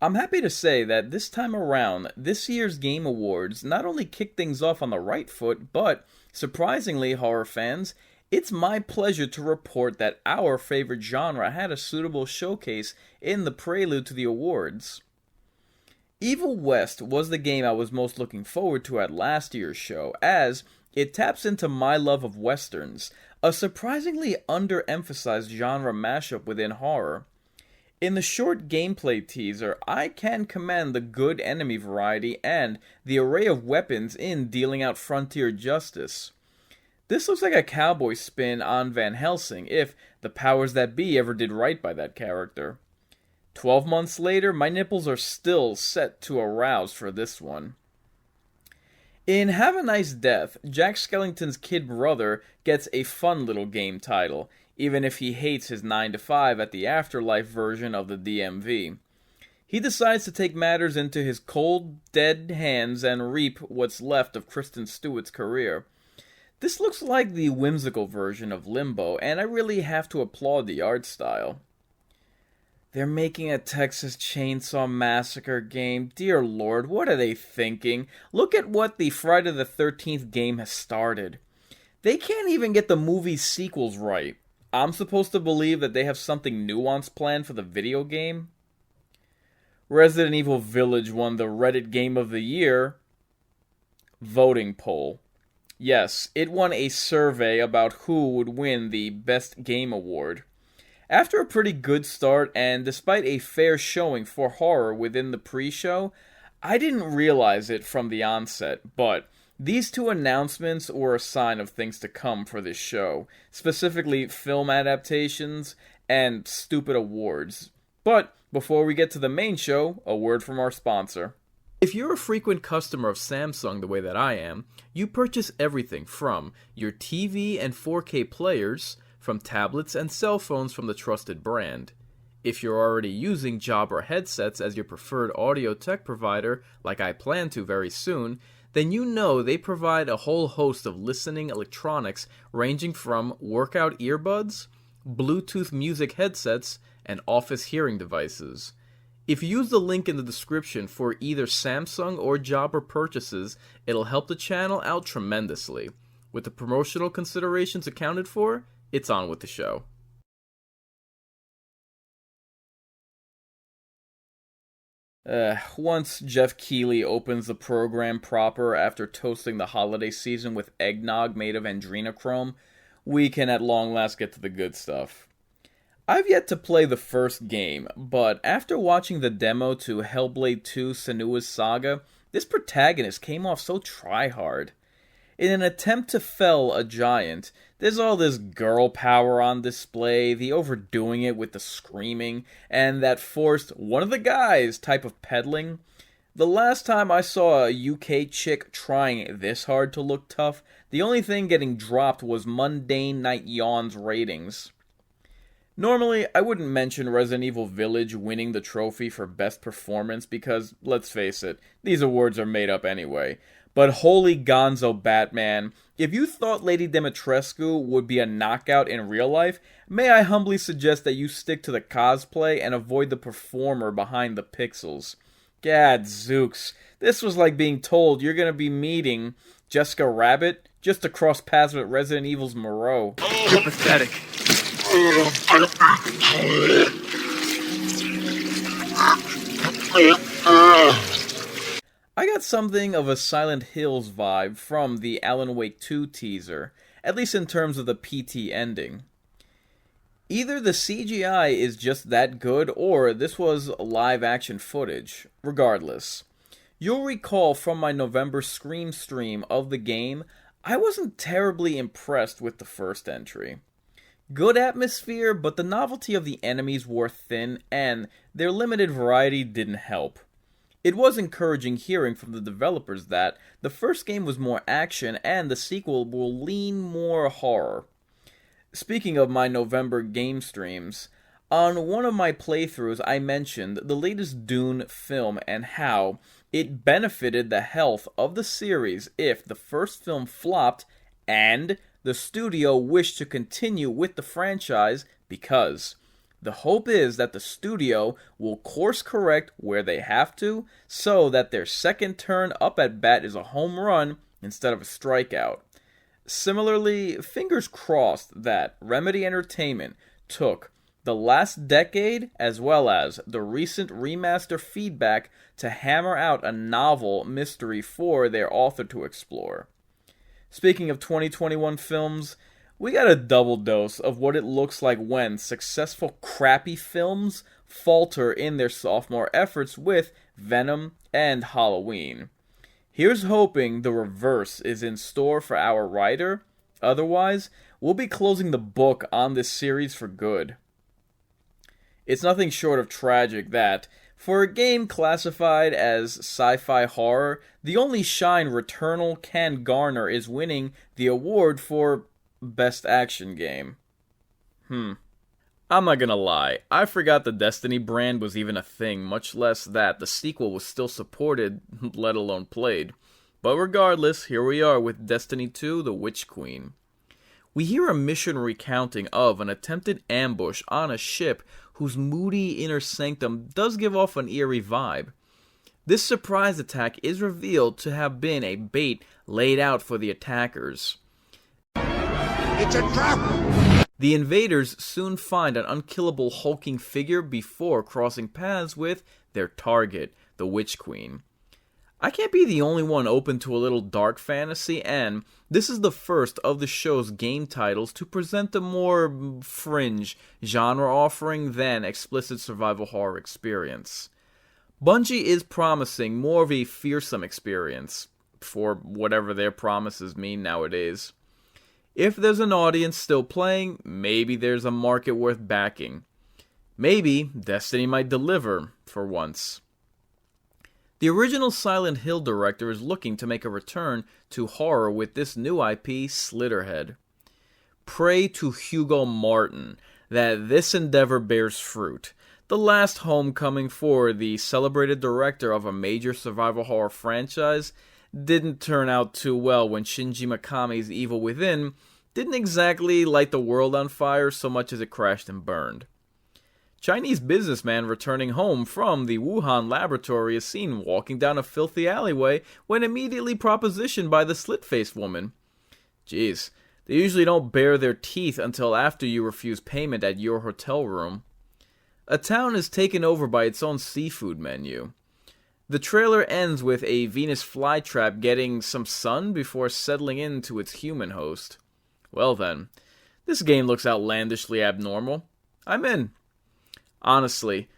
I'm happy to say that this time around, this year's Game Awards not only kicked things off on the right foot, but, surprisingly, horror fans, it's my pleasure to report that our favorite genre had a suitable showcase in the prelude to the awards. Evil West was the game I was most looking forward to at last year's show, as it taps into my love of westerns, a surprisingly underemphasized genre mashup within horror. In the short gameplay teaser, I can commend the good enemy variety and the array of weapons in dealing out frontier justice. This looks like a cowboy spin on Van Helsing, if the powers that be ever did right by that character. 12 months later, my nipples are still set to arouse for this one. In Have a Nice Death, Jack Skellington's kid brother gets a fun little game title, even if he hates his 9 to 5 at the Afterlife version of the DMV. He decides to take matters into his cold, dead hands and reap what's left of Kristen Stewart's career. This looks like the whimsical version of Limbo, and I really have to applaud the art style. They're making a Texas Chainsaw Massacre game. Dear Lord, what are they thinking? Look at what the Friday the 13th game has started. They can't even get the movie's sequels right. I'm supposed to believe that they have something nuanced planned for the video game? Resident Evil Village won the Reddit Game of the Year voting poll. Yes, it won a survey about who would win the Best Game Award. After a pretty good start, and despite a fair showing for horror within the pre-show, I didn't realize it from the onset, but these two announcements were a sign of things to come for this show, specifically film adaptations and stupid awards. But before we get to the main show, a word from our sponsor. If you're a frequent customer of Samsung the way that I am, you purchase everything from your TV and 4K players, from tablets and cell phones from the trusted brand. If you're already using Jabra headsets as your preferred audio tech provider, like I plan to very soon, then you know they provide a whole host of listening electronics ranging from workout earbuds, Bluetooth music headsets, and office hearing devices. If you use the link in the description for either Samsung or Jabra purchases, it'll help the channel out tremendously. With the promotional considerations accounted for, it's on with the show. Once Geoff Keighley opens the program proper after toasting the holiday season with eggnog made of adrenochrome, we can at long last get to the good stuff. I've yet to play the first game, but after watching the demo to Hellblade 2 Senua's Saga, this protagonist came off so try-hard. In an attempt to fell a giant, there's all this girl power on display, the overdoing it with the screaming, and that forced one of the guys type of peddling. The last time I saw a UK chick trying this hard to look tough, the only thing getting dropped was Mundane Night Yawn's ratings. Normally, I wouldn't mention Resident Evil Village winning the trophy for best performance because, let's face it, these awards are made up anyway. But holy gonzo Batman, if you thought Lady Dimitrescu would be a knockout in real life, may I humbly suggest that you stick to the cosplay and avoid the performer behind the pixels. Gadzooks, this was like being told you're gonna be meeting Jessica Rabbit just to cross paths with Resident Evil's Moreau. You're pathetic. I got something of a Silent Hills vibe from the Alan Wake 2 teaser, at least in terms of the PT ending. Either the CGI is just that good, or this was live action footage. Regardless, you'll recall from my November Scream stream of the game, I wasn't terribly impressed with the first entry. Good atmosphere, but the novelty of the enemies wore thin, and their limited variety didn't help. It was encouraging hearing from the developers that the first game was more action and the sequel will lean more horror. Speaking of my November game streams, on one of my playthroughs I mentioned the latest Dune film and how it benefited the health of the series if the first film flopped and the studio wished to continue with the franchise because The hope is that the studio will course correct where they have to, so that their second turn up at bat is a home run instead of a strikeout. Similarly, fingers crossed that Remedy Entertainment took the last decade as well as the recent remaster feedback to hammer out a novel mystery for their author to explore. Speaking of 2021 films, we got a double dose of what it looks like when successful crappy films falter in their sophomore efforts with Venom and Halloween. Here's hoping the reverse is in store for our writer. Otherwise, we'll be closing the book on this series for good. It's nothing short of tragic that, for a game classified as sci-fi horror, the only shine Returnal can garner is winning the award for Best Action Game. I'm not gonna lie, I forgot the Destiny brand was even a thing, much less that the sequel was still supported, let alone played. But regardless, here we are with Destiny 2, The Witch Queen. We hear a mission recounting of an attempted ambush on a ship whose moody inner sanctum does give off an eerie vibe. This surprise attack is revealed to have been a bait laid out for the attackers. It's a trap! The invaders soon find an unkillable hulking figure before crossing paths with their target, the Witch Queen. I can't be the only one open to a little dark fantasy, and this is the first of the show's game titles to present a more fringe genre offering than explicit survival horror experience. Bungie is promising more of a fearsome experience, for whatever their promises mean nowadays. If there's an audience still playing, maybe there's a market worth backing. Maybe Destiny might deliver, for once. The original Silent Hill director is looking to make a return to horror with this new IP, Slitterhead. Pray to Hugo Martin that this endeavor bears fruit. The last homecoming for the celebrated director of a major survival horror franchise didn't turn out too well when Shinji Mikami's Evil Within didn't exactly light the world on fire so much as it crashed and burned. Chinese businessman returning home from the Wuhan laboratory is seen walking down a filthy alleyway when immediately propositioned by the slit-faced woman. Jeez, they usually don't bare their teeth until after you refuse payment at your hotel room. A town is taken over by its own seafood menu. The trailer ends with a Venus flytrap getting some sun before settling into its human host. Well then, this game looks outlandishly abnormal. I'm in. Honestly,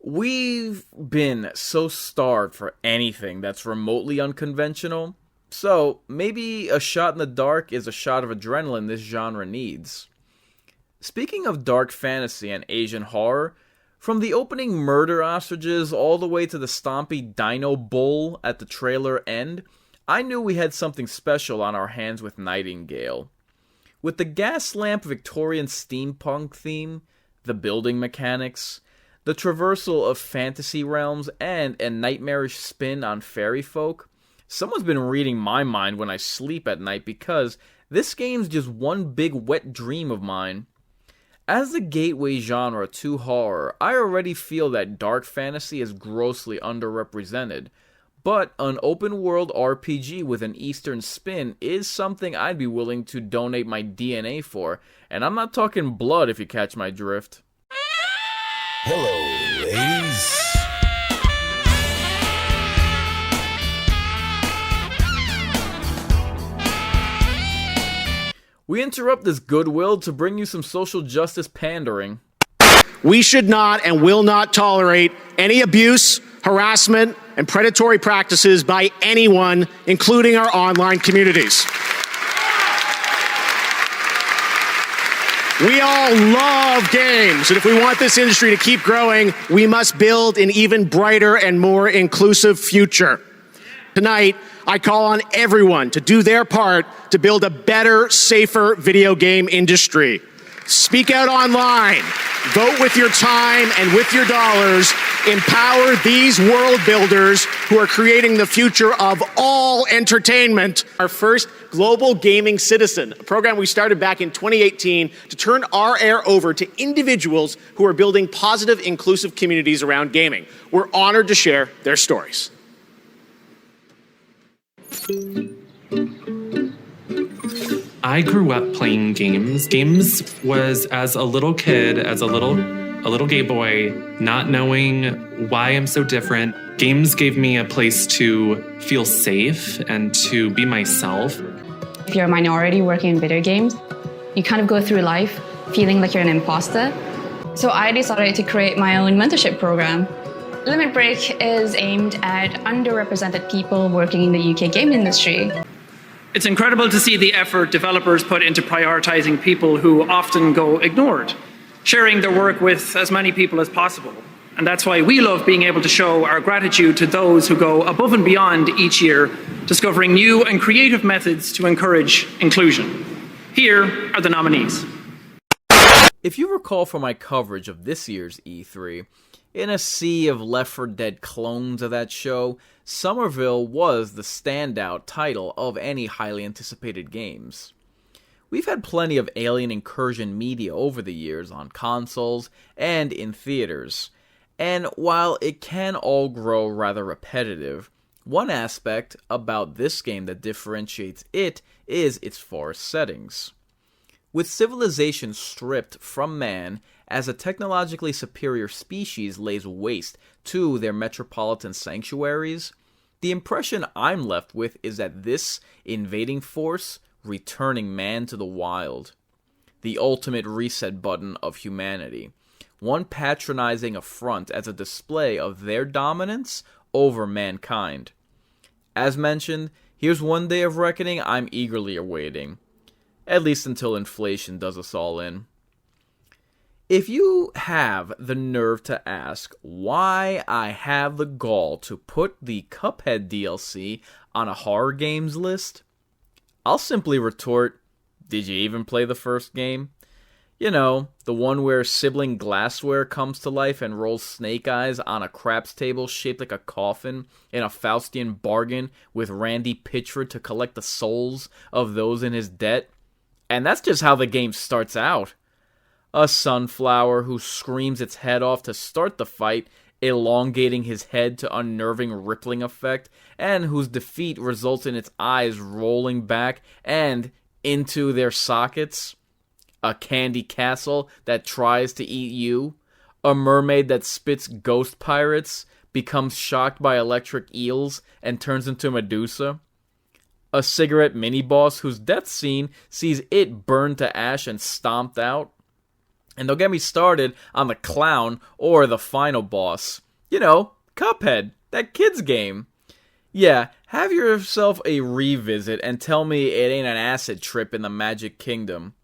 we've been so starved for anything that's remotely unconventional, so maybe a shot in the dark is a shot of adrenaline this genre needs. Speaking of dark fantasy and Asian horror, from the opening murder ostriches all the way to the stompy dino bull at the trailer end, I knew we had something special on our hands with Nightingale. With the gas lamp Victorian steampunk theme, the building mechanics, the traversal of fantasy realms, and a nightmarish spin on fairy folk, someone's been reading my mind when I sleep at night because this game's just one big wet dream of mine. As the gateway genre to horror, I already feel that dark fantasy is grossly underrepresented, but an open-world RPG with an Eastern spin is something I'd be willing to donate my DNA for, and I'm not talking blood if you catch my drift. Hello, ladies. We interrupt this goodwill to bring you some social justice pandering. We should not and will not tolerate any abuse, harassment, and predatory practices by anyone, including our online communities. We all love games, and if we want this industry to keep growing, we must build an even brighter and more inclusive future. Tonight, I call on everyone to do their part to build a better, safer video game industry. Speak out online, vote with your time and with your dollars, empower these world builders who are creating the future of all entertainment. Our first Global Gaming Citizen, a program we started back in 2018 to turn our air over to individuals who are building positive, inclusive communities around gaming. We're honored to share their stories. I grew up playing games. Games was as a little kid, as a little gay boy, not knowing why I'm so different. Games gave me a place to feel safe and to be myself. If you're a minority working in video games, you kind of go through life feeling like you're an imposter. So I decided to create my own mentorship program. Limit Break is aimed at underrepresented people working in the UK game industry. It's incredible to see the effort developers put into prioritizing people who often go ignored, sharing their work with as many people as possible. And that's why we love being able to show our gratitude to those who go above and beyond each year, discovering new and creative methods to encourage inclusion. Here are the nominees. If you recall from my coverage of this year's E3, in a sea of Left 4 Dead clones of that show, Somerville was the standout title of any highly anticipated games. We've had plenty of Alien Incursion media over the years on consoles and in theaters, and while it can all grow rather repetitive, one aspect about this game that differentiates it is its forest settings. With civilization stripped from man as a technologically superior species lays waste to their metropolitan sanctuaries, the impression I'm left with is that this invading force returning man to the wild. The ultimate reset button of humanity. One patronizing affront as a display of their dominance over mankind. As mentioned, here's one day of reckoning I'm eagerly awaiting. At least until inflation does us all in. If you have the nerve to ask why I have the gall to put the Cuphead DLC on a horror games list, I'll simply retort, did you even play the first game? You know, the one where sibling glassware comes to life and rolls snake eyes on a craps table shaped like a coffin in a Faustian bargain with Randy Pitchford to collect the souls of those in his debt. And that's just how the game starts out. A sunflower who screams its head off to start the fight, elongating his head to unnerving rippling effect, and whose defeat results in its eyes rolling back and into their sockets. A candy castle that tries to eat you. A mermaid that spits ghost pirates, becomes shocked by electric eels, and turns into Medusa. A cigarette mini-boss whose death scene sees it burned to ash and stomped out. And don't get me started on the clown or the final boss. You know, Cuphead, that kid's game. Yeah, have yourself a revisit and tell me it ain't an acid trip in the Magic Kingdom.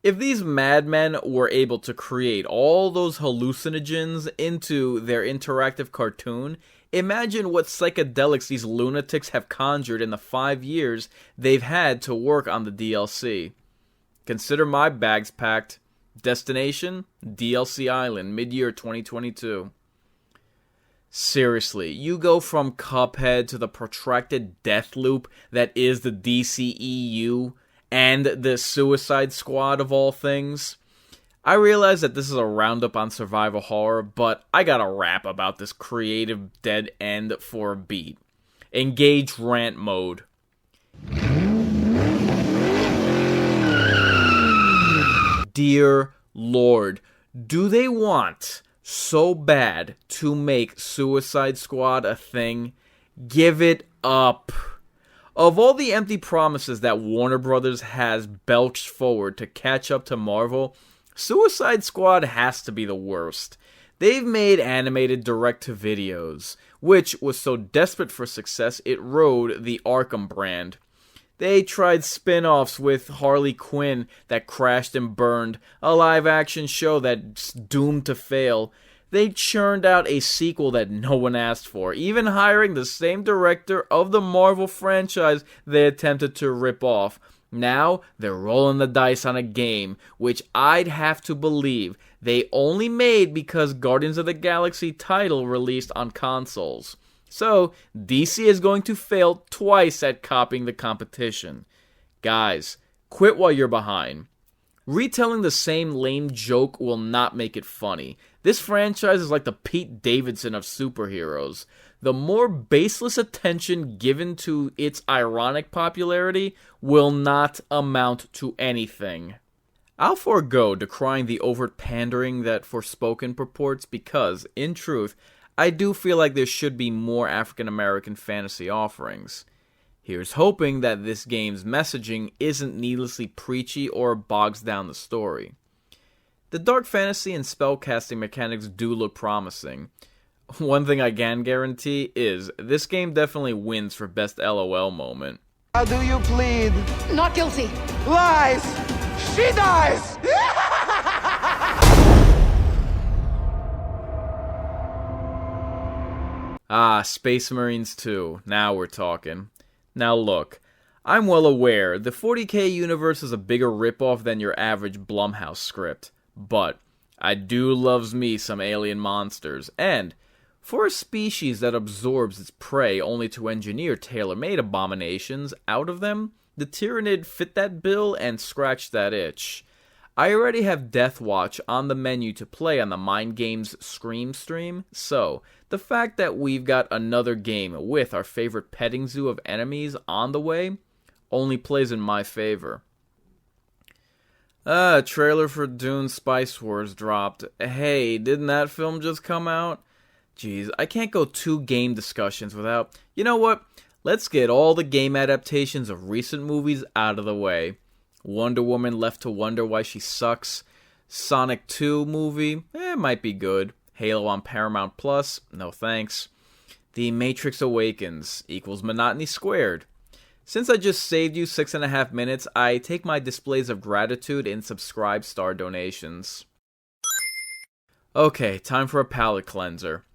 If these madmen were able to create all those hallucinogens into their interactive cartoon, imagine what psychedelics these lunatics have conjured in the 5 years they've had to work on the DLC. Consider my bags packed. Destination? DLC Island, mid-year 2022. Seriously, you go from Cuphead to the protracted death loop that is the DCEU and the Suicide Squad of all things. I realize that this is a roundup on survival horror, but I gotta rap about this creative dead end for a beat. Engage rant mode. Dear Lord, do they want so bad to make Suicide Squad a thing? Give it up. Of all the empty promises that Warner Brothers has belched forward to catch up to Marvel, Suicide Squad has to be the worst. They've made animated direct-to-videos, which was so desperate for success it rode the Arkham brand. They tried spin-offs with Harley Quinn that crashed and burned, a live-action show that's doomed to fail. They churned out a sequel that no one asked for, even hiring the same director of the Marvel franchise they attempted to rip off. Now, they're rolling the dice on a game, which I'd have to believe they only made because Guardians of the Galaxy title released on consoles. So, DC is going to fail twice at copying the competition. Guys, quit while you're behind. Retelling the same lame joke will not make it funny. This franchise is like the Pete Davidson of superheroes. The more baseless attention given to its ironic popularity will not amount to anything. I'll forego decrying the overt pandering that Forspoken purports because, in truth, I do feel like there should be more African American fantasy offerings. Here's hoping that this game's messaging isn't needlessly preachy or bogs down the story. The dark fantasy and spellcasting mechanics do look promising. One thing I can guarantee is this game definitely wins for best LOL moment. How do you plead? Not guilty. Lies! She dies! Ah, Space Marines 2. Now we're talking. Now look, I'm well aware the 40k universe is a bigger ripoff than your average Blumhouse script, but I do loves me some alien monsters, and for a species that absorbs its prey only to engineer tailor-made abominations out of them, the Tyranid fit that bill and scratched that itch. I already have Death Watch on the menu to play on the Mind Games Scream stream, so the fact that we've got another game with our favorite petting zoo of enemies on the way only plays in my favor. Trailer for Dune Spice Wars dropped. Hey, didn't that film just come out? Jeez, I can't go 2 game discussions without... You know what? Let's get all the game adaptations of recent movies out of the way. Wonder Woman Left to Wonder Why She Sucks. Sonic 2 movie, might be good. Halo on Paramount Plus, no thanks. The Matrix Awakens equals monotony squared. Since I just saved you 6.5 minutes, I take my displays of gratitude in subscribe star donations. Okay, time for a palate cleanser.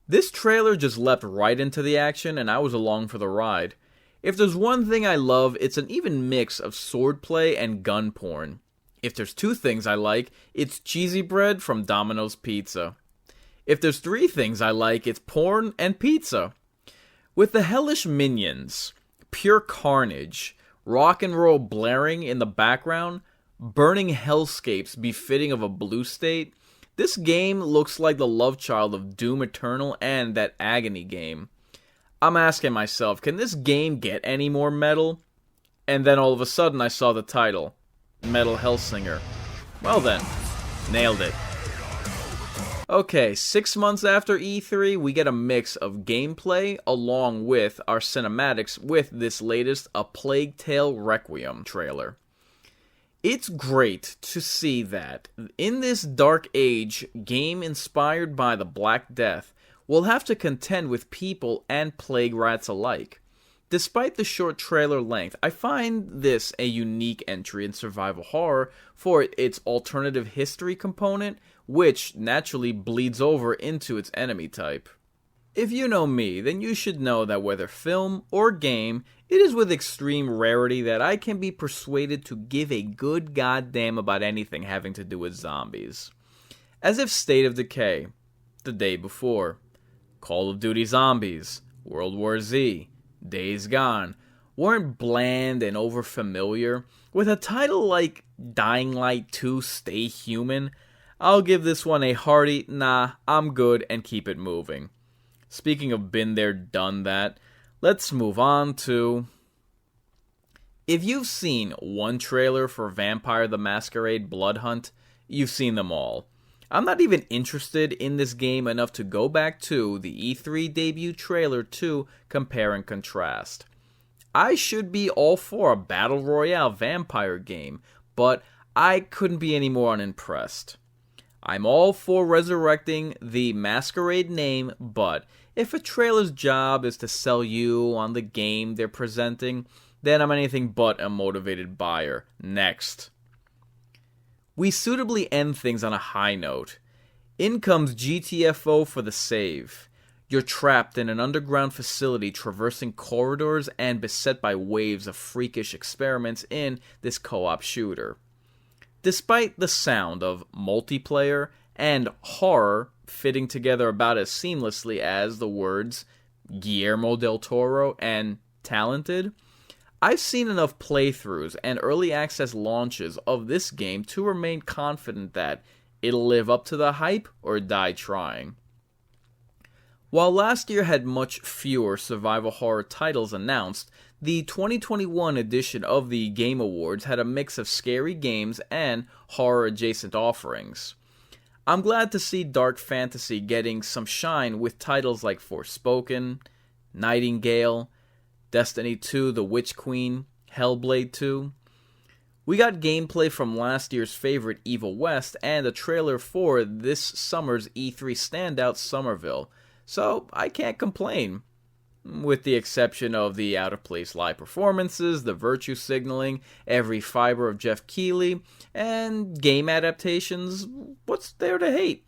This trailer just leapt right into the action and I was along for the ride. If there's one thing I love, it's an even mix of swordplay and gun porn. If there's 2 things I like, it's cheesy bread from Domino's Pizza. If there's 3 things I like, it's porn and pizza. With the hellish minions, pure carnage, rock and roll blaring in the background, burning hellscapes befitting of a blue state, this game looks like the love child of Doom Eternal and that Agony game. I'm asking myself, can this game get any more metal? And then all of a sudden I saw the title, Metal Hellsinger. Well then, nailed it. Okay, 6 months after E3, we get a mix of gameplay along with our cinematics with this latest A Plague Tale Requiem trailer. It's great to see that, in this dark age, game inspired by the Black Death will have to contend with people and plague rats alike. Despite the short trailer length, I find this a unique entry in survival horror for its alternative history component, which naturally bleeds over into its enemy type. If you know me, then you should know that whether film or game, it is with extreme rarity that I can be persuaded to give a good goddamn about anything having to do with zombies. As if State of Decay, The Day Before, Call of Duty Zombies, World War Z, Days Gone weren't bland and overfamiliar. With a title like Dying Light 2 Stay Human, I'll give this one a hearty, nah, I'm good, and keep it moving. Speaking of been there, done that, let's move on to... If you've seen one trailer for Vampire the Masquerade Bloodhunt, you've seen them all. I'm not even interested in this game enough to go back to the E3 debut trailer to compare and contrast. I should be all for a Battle Royale vampire game, but I couldn't be any more unimpressed. I'm all for resurrecting the Masquerade name, but if a trailer's job is to sell you on the game they're presenting, then I'm anything but a motivated buyer. Next. We suitably end things on a high note. In comes Gtfo for the save. You're trapped in an underground facility traversing corridors and beset by waves of freakish experiments in this co-op shooter. Despite the sound of multiplayer and horror fitting together about as seamlessly as the words Guillermo del Toro and talented, I've seen enough playthroughs and early access launches of this game to remain confident that it'll live up to the hype or die trying. While last year had much fewer survival horror titles announced, the 2021 edition of the Game Awards had a mix of scary games and horror-adjacent offerings. I'm glad to see dark fantasy getting some shine with titles like Forspoken, Nightingale, Destiny 2 The Witch Queen, Hellblade 2. We got gameplay from last year's favorite Evil West and a trailer for this summer's E3 standout Somerville, so I can't complain. With the exception of the out-of-place live performances, the virtue signaling, every fiber of Geoff Keighley, and game adaptations, what's there to hate?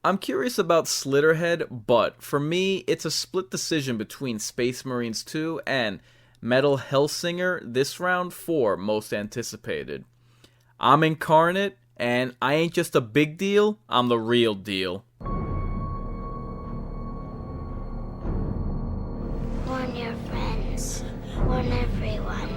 I'm curious about Slitterhead, but for me, it's a split decision between Space Marines 2 and Metal Hellsinger this round for most anticipated. I'm Inkarnate, and I ain't just a big deal, I'm the real deal. Warn your friends. Warn everyone.